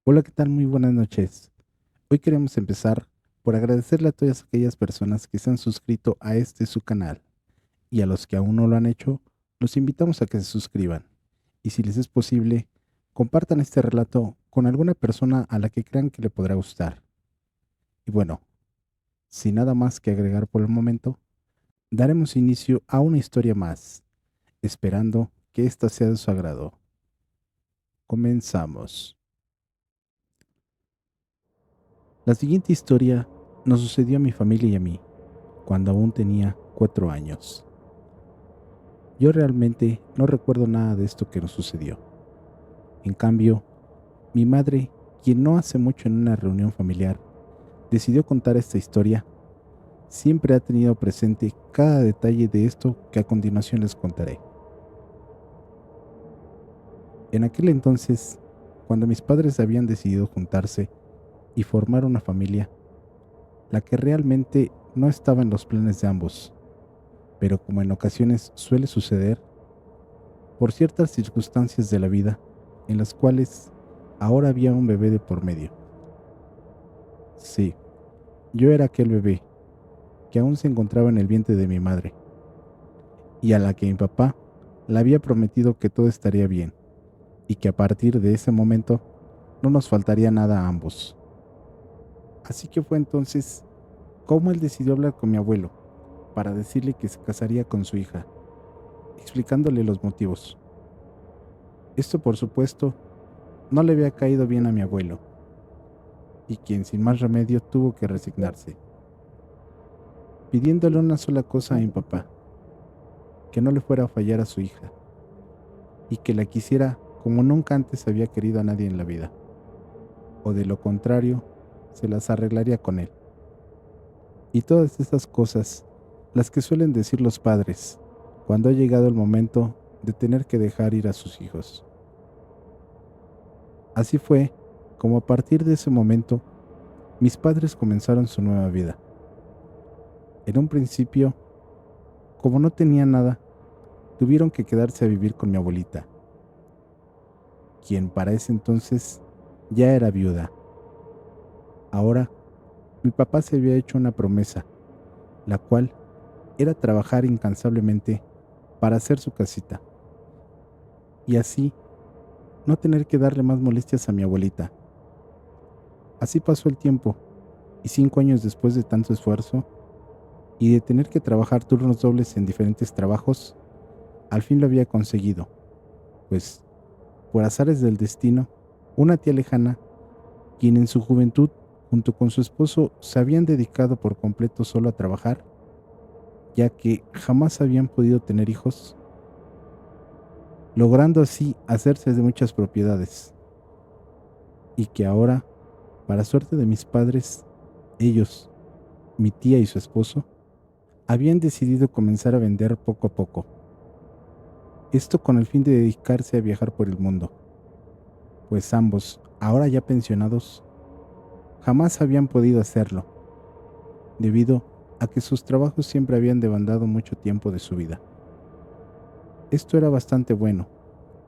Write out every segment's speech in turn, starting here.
Hola, ¿qué tal? Muy buenas noches. Hoy queremos empezar por agradecerle a todas aquellas personas que se han suscrito a este su canal y a los que aún no lo han hecho, los invitamos a que se suscriban y si les es posible, compartan este relato con alguna persona a la que crean que le podrá gustar. Y bueno, sin nada más que agregar por el momento, daremos inicio a una historia más, esperando que ésta sea de su agrado. Comenzamos. La siguiente historia nos sucedió a mi familia y a mí cuando aún tenía 4 años. Yo realmente no recuerdo nada de esto que nos sucedió. En cambio, mi madre, quien no hace mucho en una reunión familiar, decidió contar esta historia, siempre ha tenido presente cada detalle de esto que a continuación les contaré. En aquel entonces, cuando mis padres habían decidido juntarse y formar una familia, la que realmente no estaba en los planes de ambos, pero como en ocasiones suele suceder, por ciertas circunstancias de la vida en las cuales ahora había un bebé de por medio. Sí, yo era aquel bebé que aún se encontraba en el vientre de mi madre y a la que mi papá le había prometido que todo estaría bien y que a partir de ese momento no nos faltaría nada a ambos. Así que fue entonces como él decidió hablar con mi abuelo para decirle que se casaría con su hija, explicándole los motivos. Esto, por supuesto, no le había caído bien a mi abuelo, y quien sin más remedio tuvo que resignarse, pidiéndole una sola cosa a mi papá, que no le fuera a fallar a su hija, y que la quisiera como nunca antes había querido a nadie en la vida, o de lo contrario, se las arreglaría con él. Y todas estas cosas, las que suelen decir los padres, cuando ha llegado el momento de tener que dejar ir a sus hijos. Así fue como a partir de ese momento, mis padres comenzaron su nueva vida. En un principio, como no tenían nada, tuvieron que quedarse a vivir con mi abuelita, quien para ese entonces ya era viuda. Ahora, mi papá se había hecho una promesa, la cual era trabajar incansablemente para hacer su casita, y así no tener que darle más molestias a mi abuelita. Así pasó el tiempo, y 5 años después de tanto esfuerzo y de tener que trabajar turnos dobles en diferentes trabajos, al fin lo había conseguido, pues, por azares del destino, una tía lejana, quien en su juventud, junto con su esposo, se habían dedicado por completo solo a trabajar, ya que jamás habían podido tener hijos, logrando así hacerse de muchas propiedades, y que ahora, para suerte de mis padres, ellos, mi tía y su esposo, habían decidido comenzar a vender poco a poco, esto con el fin de dedicarse a viajar por el mundo, pues ambos, ahora ya pensionados, jamás habían podido hacerlo, debido a que sus trabajos siempre habían demandado mucho tiempo de su vida. Esto era bastante bueno,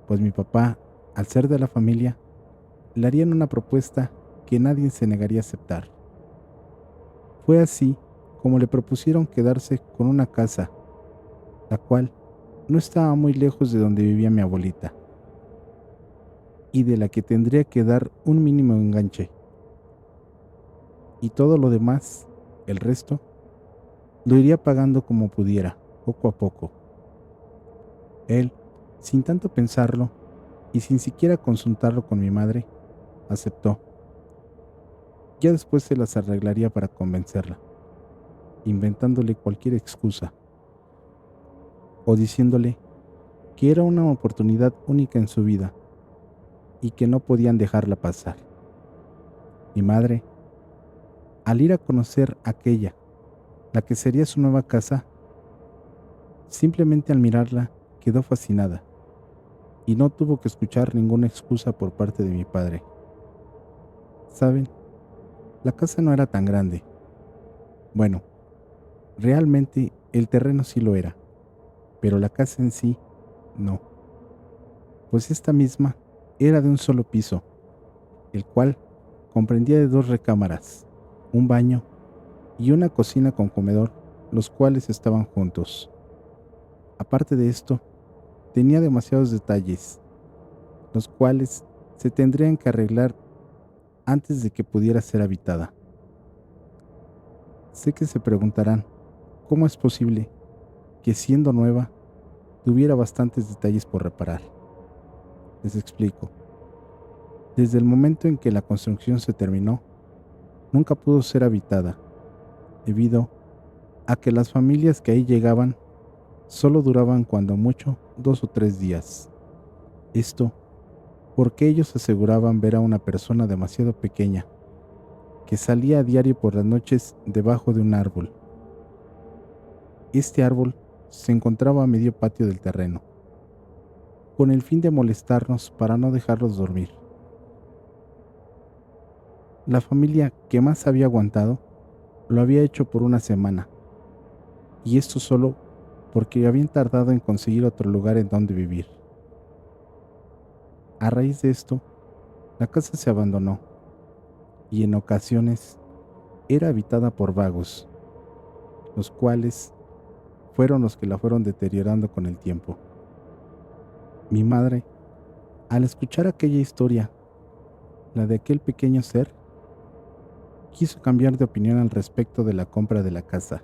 pues mi papá, al ser de la familia, le harían una propuesta que nadie se negaría a aceptar. Fue así como le propusieron quedarse con una casa, la cual no estaba muy lejos de donde vivía mi abuelita, y de la que tendría que dar un mínimo enganche, y todo lo demás, el resto, lo iría pagando como pudiera, poco a poco. Él, sin tanto pensarlo y sin siquiera consultarlo con mi madre, aceptó. Ya después se las arreglaría para convencerla, inventándole cualquier excusa o diciéndole que era una oportunidad única en su vida y que no podían dejarla pasar. Mi madre, al ir a conocer aquella, la que sería su nueva casa, simplemente al mirarla quedó fascinada y no tuvo que escuchar ninguna excusa por parte de mi padre. ¿Saben? La casa no era tan grande. Bueno, realmente el terreno sí lo era, pero la casa en sí no, pues esta misma era de un solo piso el cual comprendía de 2 recámaras, un baño y una cocina con comedor, los cuales estaban juntos. Aparte de esto, tenía demasiados detalles, los cuales se tendrían que arreglar antes de que pudiera ser habitada. Sé que se preguntarán, ¿cómo es posible que siendo nueva tuviera bastantes detalles por reparar? Les explico. Desde el momento en que la construcción se terminó, nunca pudo ser habitada, debido a que las familias que ahí llegaban solo duraban cuando mucho 2 o 3 días. Esto porque ellos aseguraban ver a una persona demasiado pequeña que salía a diario por las noches debajo de un árbol. Este árbol se encontraba a medio patio del terreno, con el fin de molestarnos para no dejarlos dormir. La familia que más había aguantado lo había hecho por una semana, y esto solo porque habían tardado en conseguir otro lugar en donde vivir. A raíz de esto, la casa se abandonó y en ocasiones era habitada por vagos, los cuales fueron los que la fueron deteriorando con el tiempo. Mi madre, al escuchar aquella historia, la de aquel pequeño ser, quiso cambiar de opinión al respecto de la compra de la casa,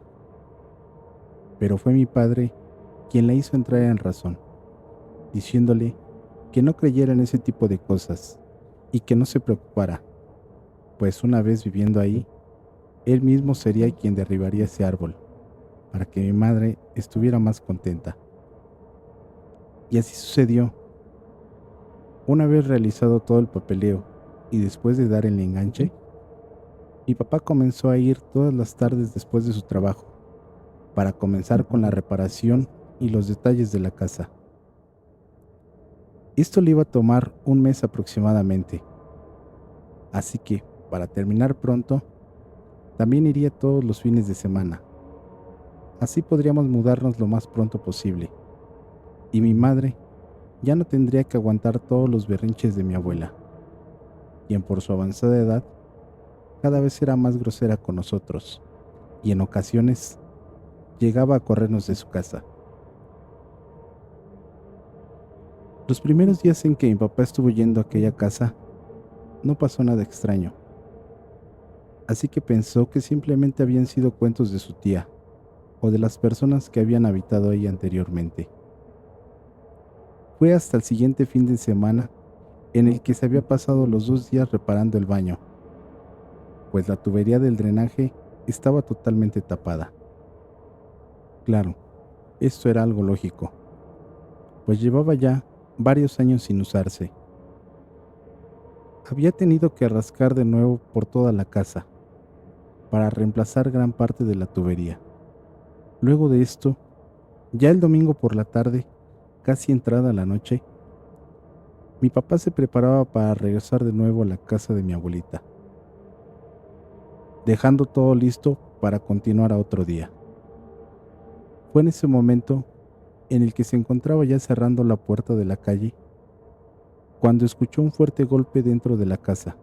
pero fue mi padre quien la hizo entrar en razón, diciéndole que no creyera en ese tipo de cosas y que no se preocupara, pues una vez viviendo ahí, él mismo sería quien derribaría ese árbol, para que mi madre estuviera más contenta. Y así sucedió. Una vez realizado todo el papeleo y después de dar el enganche, mi papá comenzó a ir todas las tardes después de su trabajo para comenzar con la reparación y los detalles de la casa. Esto le iba a tomar un mes aproximadamente, así que, para terminar pronto, también iría todos los fines de semana. Así podríamos mudarnos lo más pronto posible, y mi madre ya no tendría que aguantar todos los berrinches de mi abuela, quien por su avanzada edad cada vez era más grosera con nosotros, y en ocasiones llegaba a corrernos de su casa. Los primeros días en que mi papá estuvo yendo a aquella casa, no pasó nada extraño, así que pensó que simplemente habían sido cuentos de su tía o de las personas que habían habitado ahí anteriormente. Fue hasta el siguiente fin de semana en el que se había pasado los 2 días reparando el baño, pues la tubería del drenaje estaba totalmente tapada. Claro, esto era algo lógico, pues llevaba ya varios años sin usarse. Había tenido que rascar de nuevo por toda la casa para reemplazar gran parte de la tubería. Luego de esto, ya el domingo por la tarde, casi entrada la noche, mi papá se preparaba para regresar de nuevo a la casa de mi abuelita, dejando todo listo para continuar a otro día. Fue en ese momento en el que se encontraba ya cerrando la puerta de la calle, cuando escuchó un fuerte golpe dentro de la casa,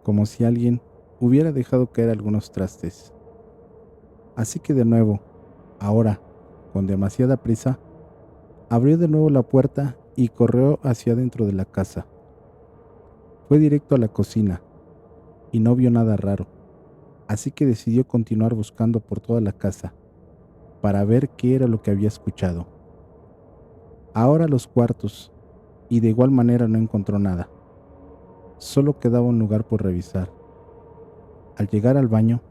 como si alguien hubiera dejado caer algunos trastes. Así que de nuevo, ahora, con demasiada prisa, abrió de nuevo la puerta y corrió hacia adentro de la casa. Fue directo a la cocina y no vio nada raro, así que decidió continuar buscando por toda la casa para ver qué era lo que había escuchado. Ahora los cuartos, y de igual manera no encontró nada. Solo quedaba un lugar por revisar. Al llegar al baño,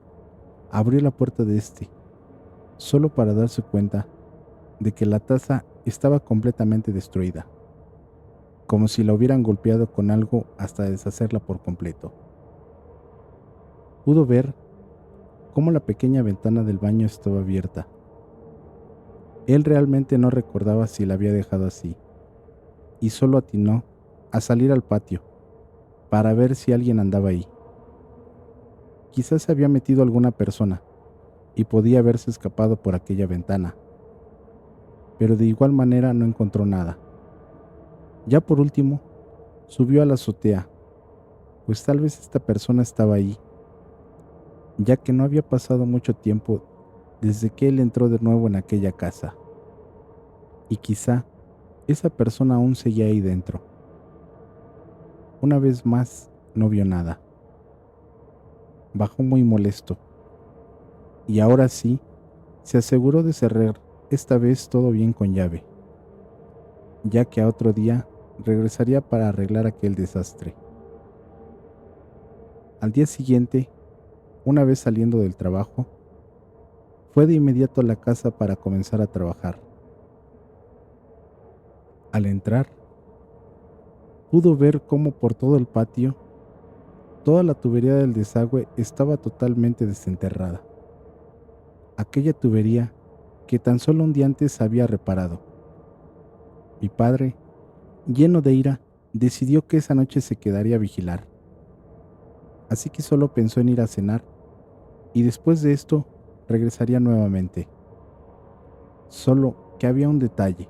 abrió la puerta de este, solo para darse cuenta de que la taza estaba completamente destruida, como si la hubieran golpeado con algo hasta deshacerla por completo. Pudo ver cómo la pequeña ventana del baño estaba abierta. Él realmente no recordaba si la había dejado así, y solo atinó a salir al patio para ver si alguien andaba ahí. Quizás se había metido alguna persona y podía haberse escapado por aquella ventana, pero de igual manera no encontró nada. Ya por último, subió a la azotea pues tal vez esta persona estaba ahí, ya que no había pasado mucho tiempo desde que él entró de nuevo en aquella casa, y quizá esa persona aún seguía ahí dentro. Una vez más, no vio nada. Bajó muy molesto, y ahora sí, se aseguró de cerrar esta vez todo bien con llave, ya que a otro día regresaría para arreglar aquel desastre. Al día siguiente, una vez saliendo del trabajo, fue de inmediato a la casa para comenzar a trabajar. Al entrar, pudo ver cómo por todo el patio, toda la tubería del desagüe estaba totalmente desenterrada. Aquella tubería que tan solo un día antes había reparado. Mi padre, lleno de ira, decidió que esa noche se quedaría a vigilar. Así que solo pensó en ir a cenar y después de esto regresaría nuevamente. Solo que había un detalle.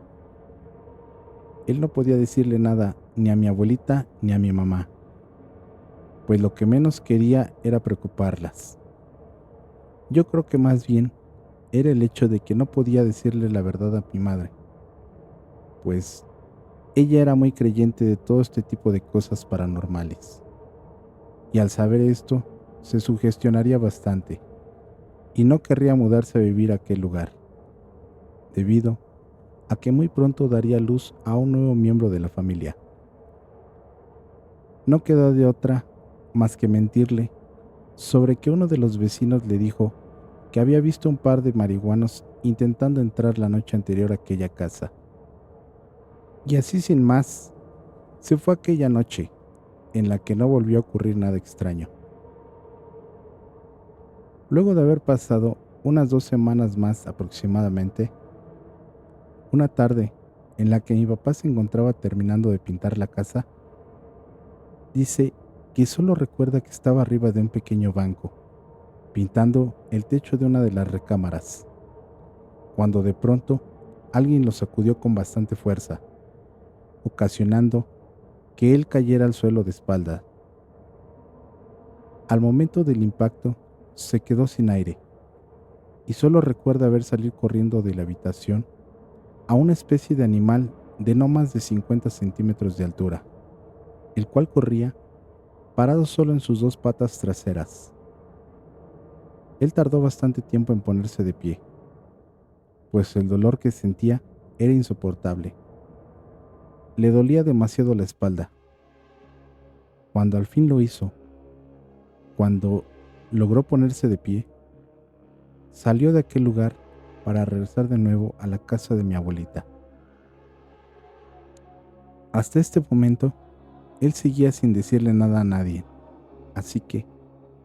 Él no podía decirle nada ni a mi abuelita ni a mi mamá, pues lo que menos quería era preocuparlas. Yo creo que más bien era el hecho de que no podía decirle la verdad a mi madre, pues ella era muy creyente de todo este tipo de cosas paranormales. Y al saber esto, se sugestionaría bastante y no querría mudarse a vivir a aquel lugar, debido a que muy pronto daría luz a un nuevo miembro de la familia. No quedó de otra más que mentirle sobre que uno de los vecinos le dijo que había visto un par de marihuanos intentando entrar la noche anterior a aquella casa. Y así sin más, se fue aquella noche, en la que no volvió a ocurrir nada extraño. Luego de haber pasado unas 2 semanas más aproximadamente, una tarde en la que mi papá se encontraba terminando de pintar la casa, dice que solo recuerda que estaba arriba de un pequeño banco, pintando el techo de una de las recámaras, cuando de pronto alguien lo sacudió con bastante fuerza, ocasionando que él cayera al suelo de espalda. Al momento del impacto, se quedó sin aire y solo recuerda ver salir corriendo de la habitación a una especie de animal de no más de 50 centímetros de altura, el cual corría parado solo en sus dos patas traseras. Él tardó bastante tiempo en ponerse de pie, pues el dolor que sentía era insoportable. Le dolía demasiado la espalda. Cuando al fin lo hizo, cuando logró ponerse de pie, salió de aquel lugar para regresar de nuevo a la casa de mi abuelita. Hasta este momento, él seguía sin decirle nada a nadie, así que,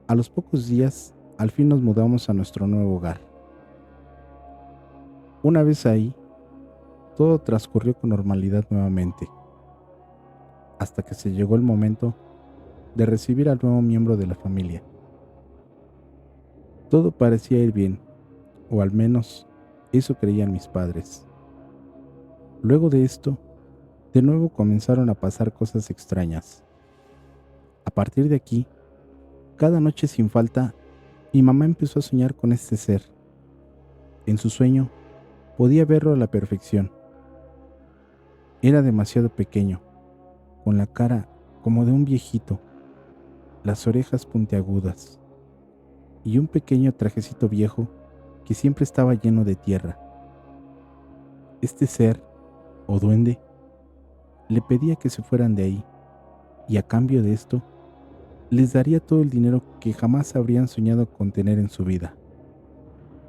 a los pocos días, al fin nos mudamos a nuestro nuevo hogar. Una vez ahí, todo transcurrió con normalidad nuevamente, hasta que se llegó el momento de recibir al nuevo miembro de la familia. Todo parecía ir bien, o al menos eso creían mis padres. Luego de esto, de nuevo comenzaron a pasar cosas extrañas. A partir de aquí, cada noche sin falta, mi mamá empezó a soñar con este ser. En su sueño, podía verlo a la perfección. Era demasiado pequeño, con la cara como de un viejito, las orejas puntiagudas y un pequeño trajecito viejo que siempre estaba lleno de tierra. Este ser, o duende, le pedía que se fueran de ahí, y a cambio de esto, les daría todo el dinero que jamás habrían soñado con tener en su vida.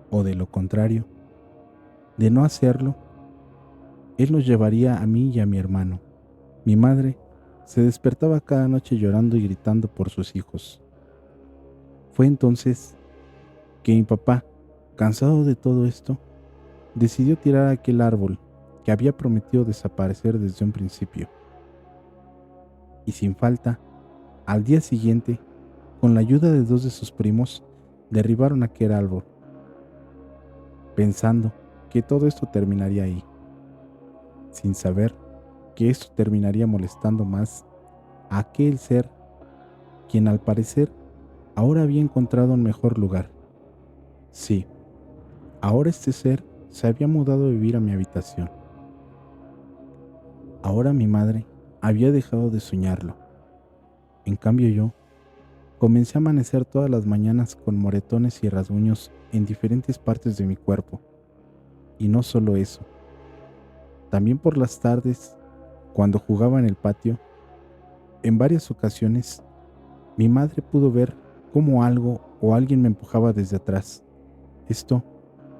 O de lo contrario, de no hacerlo, él nos llevaría a mí y a mi hermano. Mi madre se despertaba cada noche llorando y gritando por sus hijos. Fue entonces que mi papá, cansado de todo esto, decidió tirar aquel árbol que había prometido desaparecer desde un principio. Y sin falta, al día siguiente, con la ayuda de dos de sus primos, derribaron aquel árbol, pensando que todo esto terminaría ahí, sin saber que esto terminaría molestando más a aquel ser quien al parecer ahora había encontrado un mejor lugar. Sí, ahora este ser se había mudado a vivir a mi habitación. Ahora mi madre había dejado de soñarlo. En cambio yo comencé a amanecer todas las mañanas con moretones y rasguños en diferentes partes de mi cuerpo. Y no solo eso, también por las tardes, cuando jugaba en el patio, en varias ocasiones, mi madre pudo ver cómo algo o alguien me empujaba desde atrás. Esto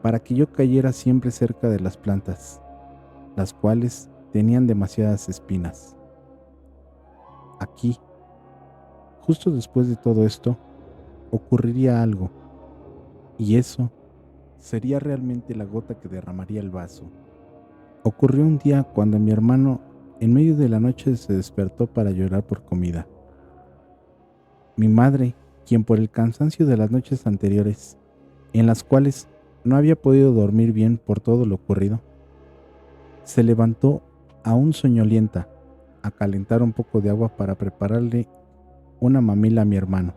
para que yo cayera siempre cerca de las plantas, las cuales tenían demasiadas espinas. Aquí, justo después de todo esto, ocurriría algo, y eso sería realmente la gota que derramaría el vaso. Ocurrió un día cuando mi hermano en medio de la noche se despertó para llorar por comida. Mi madre, quien por el cansancio de las noches anteriores, en las cuales no había podido dormir bien por todo lo ocurrido, se levantó aún soñolienta a calentar un poco de agua para prepararle una mamila a mi hermano.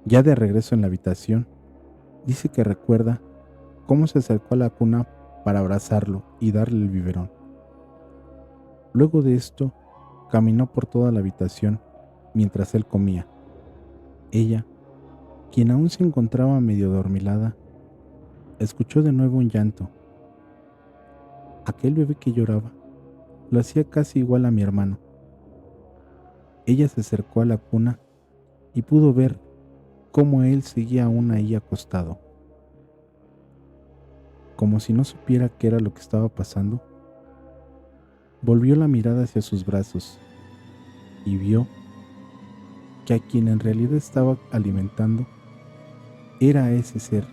Ya de regreso en la habitación, dice que recuerda cómo se acercó a la cuna para abrazarlo y darle el biberón. Luego de esto, caminó por toda la habitación mientras él comía. Ella, quien aún se encontraba medio dormilada, escuchó de nuevo un llanto. Aquel bebé que lloraba lo hacía casi igual a mi hermano. Ella se acercó a la cuna y pudo ver cómo él seguía aún ahí acostado. Como si no supiera qué era lo que estaba pasando, volvió la mirada hacia sus brazos y vio que a quien en realidad estaba alimentando era a ese ser.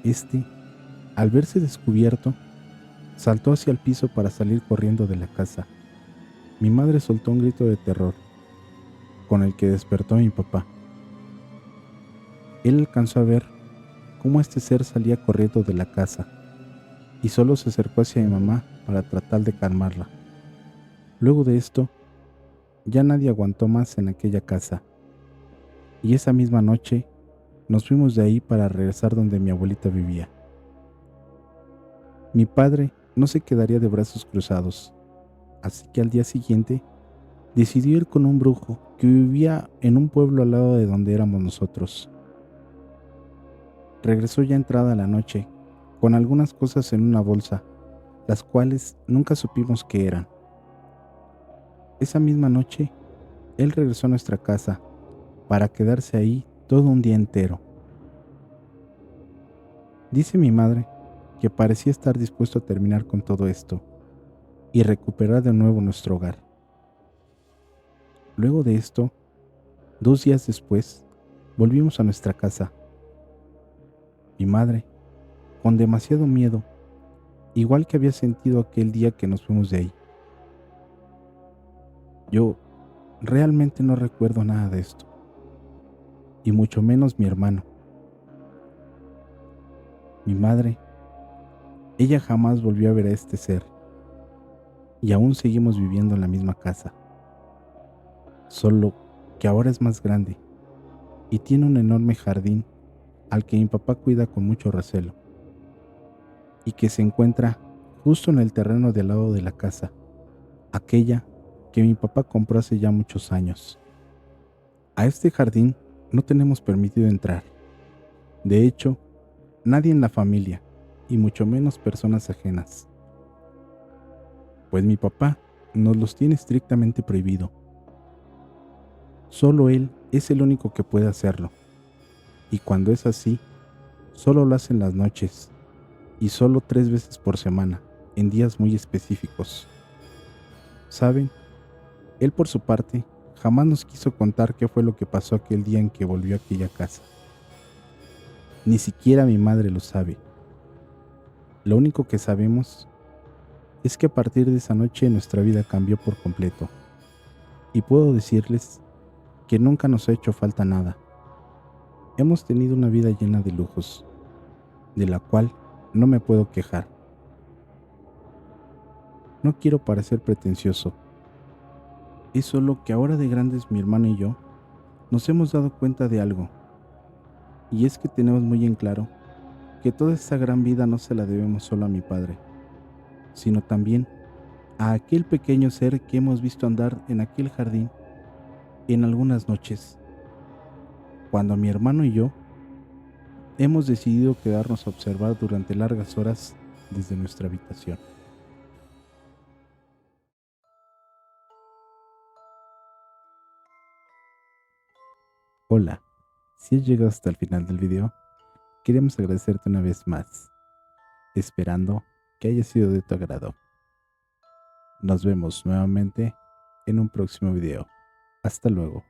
Este, al verse descubierto, saltó hacia el piso para salir corriendo de la casa. Mi madre soltó un grito de terror, con el que despertó a mi papá. Él alcanzó a ver cómo este ser salía corriendo de la casa y solo se acercó hacia mi mamá para tratar de calmarla. Luego de esto, ya nadie aguantó más en aquella casa, y esa misma noche nos fuimos de ahí para regresar donde mi abuelita vivía. Mi padre no se quedaría de brazos cruzados, así que al día siguiente decidió ir con un brujo que vivía en un pueblo al lado de donde éramos nosotros. Regresó ya entrada la noche, con algunas cosas en una bolsa, las cuales nunca supimos qué eran. Esa misma noche, él regresó a nuestra casa para quedarse ahí todo un día entero. Dice mi madre que parecía estar dispuesto a terminar con todo esto y recuperar de nuevo nuestro hogar. Luego de esto, 2 días después, volvimos a nuestra casa. Mi madre, con demasiado miedo, igual que había sentido aquel día que nos fuimos de ahí. Yo realmente no recuerdo nada de esto, y mucho menos mi hermano. Mi madre, ella jamás volvió a ver a este ser, y aún seguimos viviendo en la misma casa, solo que ahora es más grande y tiene un enorme jardín al que mi papá cuida con mucho recelo, y que se encuentra justo en el terreno del lado de la casa, aquella que mi papá compró hace ya muchos años. A este jardín no tenemos permitido entrar. De hecho, nadie en la familia, y mucho menos personas ajenas, pues mi papá nos los tiene estrictamente prohibido. Solo él es el único que puede hacerlo, y cuando es así, solo lo hace en las noches, y solo 3 veces por semana, en días muy específicos. ¿Saben? Él por su parte jamás nos quiso contar qué fue lo que pasó aquel día en que volvió a aquella casa. Ni siquiera mi madre lo sabe. Lo único que sabemos es que a partir de esa noche nuestra vida cambió por completo, y puedo decirles que nunca nos ha hecho falta nada. Hemos tenido una vida llena de lujos, de la cual no me puedo quejar. No quiero parecer pretencioso, Es solo que ahora de grandes mi hermano y yo nos hemos dado cuenta de algo, y es que tenemos muy en claro que toda esta gran vida no se la debemos solo a mi padre, sino también a aquel pequeño ser que hemos visto andar en aquel jardín en algunas noches, cuando mi hermano y yo hemos decidido quedarnos a observar durante largas horas desde nuestra habitación. Hola, si has llegado hasta el final del video, queremos agradecerte una vez más, esperando que haya sido de tu agrado. Nos vemos nuevamente en un próximo video. Hasta luego.